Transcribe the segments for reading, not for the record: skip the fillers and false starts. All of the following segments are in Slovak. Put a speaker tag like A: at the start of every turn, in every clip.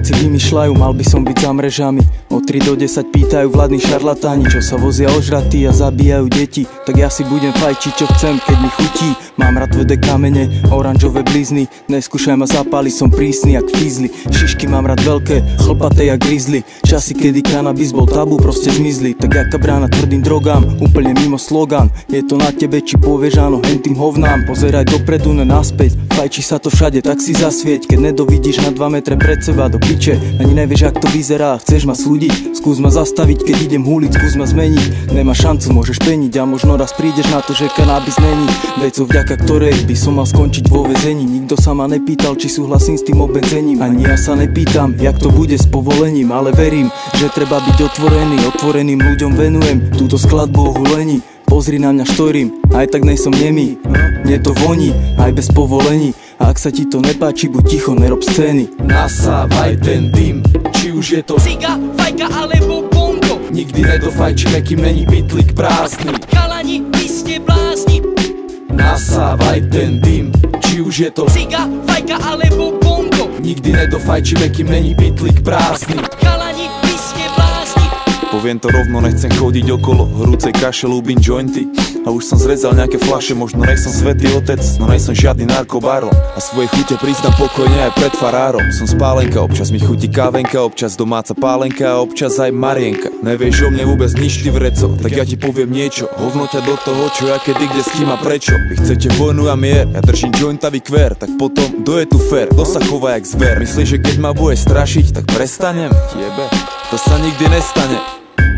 A: Všetci vymýšľajú, mal by som byť za mrežami. Od 3 do 10 pýtajú vládni šarlatáni, čo sa vozia ožratí a zabíjajú deti. Tak ja si budem fajčiť, čo chcem, keď mi chutí. Mám rád tvrdé kamene, oranžové blizny. Neskúšaj ma zapáliť, som prísny jak fízli. Šišky mám rád veľké, chlpaté jak grizzly. Časy, kedy kanabis bol tabu, proste zmizli. Tak jaká brána tvrdým drogám, úplne mimo slogan. Je to na tebe, či povieš áno hentým hovnám. Pozeraj dopredu, ne naspäť. Fajči sa to všade, tak si zasvieť. Keď nedovidíš na 2 metre pred seba, do piče. Ani nevieš, jak to vyzerá, chceš ma súdiť. Skús ma zastaviť, keď idem huliť, skús ma zmeniť. Nemá šancu, môžeš peniť a možno raz prídeš na to, že kanabis není vecou, vďaka ktorej by som mal skončiť vo väzení. Nikto sa ma nepýtal, či súhlasím s tým obmedzením. Ani ja sa nepýtam, jak to bude s povolením. Ale verím, že treba byť otvorený. Otvoreným ľuďom venujem túto skladbu o hulení. Pozri na mňa, štorím, aj tak nejsom nemý. Mne to voní, aj bez povolení. A ak sa ti to nepáči, buď ticho, nerob scény.
B: Nasávaj ten dym, či už je to
C: ciga, fajka alebo bongo.
B: Nikdy nedofajčíme, kým není pytlík prázdny.
C: Chalani, vy ste blázni.
B: Nasávaj ten dym, či už je to
C: ciga, fajka alebo bongo.
B: Nikdy nedofajčíme, kým není pytlík prázdny.
C: Chalani, vy ste blázni.
D: Poviem to rovno, nechcem chodiť okolo horúcej kaše, ľúbim jointy. A už som zrezal nejaké fľaše, možno nejsom svätý otec, no nejsom žiadny narkobaron. A svoje chute priznám pokojne aj pred farárom. Som spálenka, občas mi chutí kávenka, občas domáca pálenka a občas aj marienka. Nevieš o mne vôbec nič, ty vreco, tak ja ti poviem niečo. Hovno ťa do toho, čo ja kedy, kde, s kým a prečo. Vy chcete vojnu a mier, ja držím jointavý kvér. Tak potom, kto je tu fér, kto sa chová jak zver. Myslíš, že keď ma bude strašiť, tak prestanem? Tiebe, to sa nikdy nestane.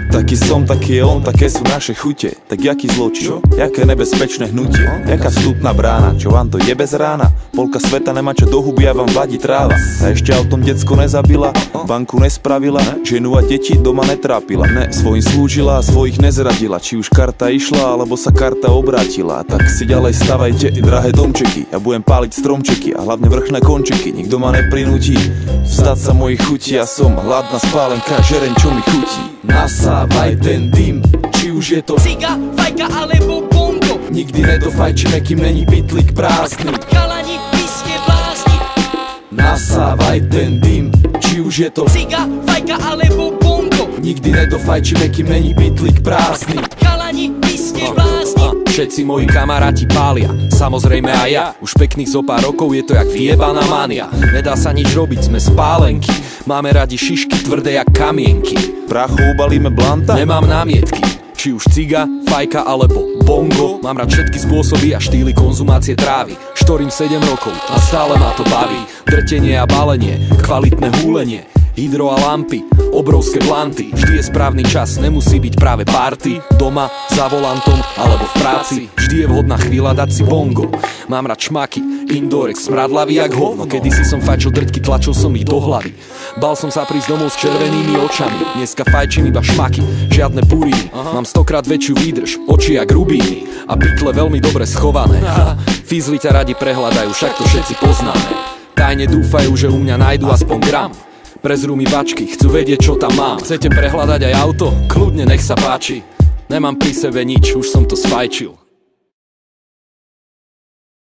D: Taký som, taký je on, také sú naše chute. Tak jaký zločin, jaké nebezpečné hnutie. Jaká vstupná brána, čo vám to je bez rána. Polka sveta nemá čo do huby a vám vadí tráva. A ešte autom decko nezabila, banku nespravila, ženu a deti doma netrápila. Ne, svojim slúžila a svojich nezradila. Či už karta išla, alebo sa karta obrátila. Tak si ďalej stavajte drahé domčeky. Ja budem páliť stromčeky a hlavne vrchné končeky. Nikto ma neprinúti vzdať sa mojich chutí. Ja som hladná spálenka, žereň čo mi chutí.
B: Nasávaj ten dym, či už je to
C: ciga, fajka alebo bongo.
B: Nikdy nedofajčíme, kým není pytlík prázdny.
C: Chalani, vy ste blázni.
B: Nasávaj ten dym, či už je to
C: ciga, fajka alebo bongo.
B: Nikdy nedofajčíme, kým není pytlík prázdny.
C: Chalani, vy ste blázni.
E: Všetci moji kamaráti pália, samozrejme aj ja. Už pekných zo pár rokov je to jak vyjebaná mania. Nedá sa nič robiť, sme spálenky. Máme radi šišky tvrdé jak kamienky.
D: Prachu ubalíme blanta?
E: Nemám námietky, či už ciga, fajka alebo bongo. Mám rád všetky spôsoby a štýly konzumácie trávy. Štorím 7 rokov a stále ma to baví. Drtenie a balenie, kvalitné húlenie, hydro a lampy, obrovské blanty. Vždy je správny čas, nemusí byť práve party. Doma, za volantom alebo v práci. Vždy je vhodná chvíľa dať si bongo. Mám rád šmaky, Indorek, smradlavý jak hovno. Kedysi som fajčil drťky, tlačil som ich do hlavy. Bal som sa prísť domov s červenými očami. Dneska fajčím iba šmaky, žiadne buriny. Mám 100-krát väčšiu výdrž, oči jak rubíny. A pytle veľmi dobre schované. Fízli ťa radi prehľadajú, však to všetci poznáme. Tajne dúfajú, že u mňa nájdu aspoň gram. Prezrú mi bačky, chcú vedieť, čo tam mám. Chcete prehľadať aj auto? Kľudne, nech sa páči. Nemám pri sebe nič, už som to sfajčil.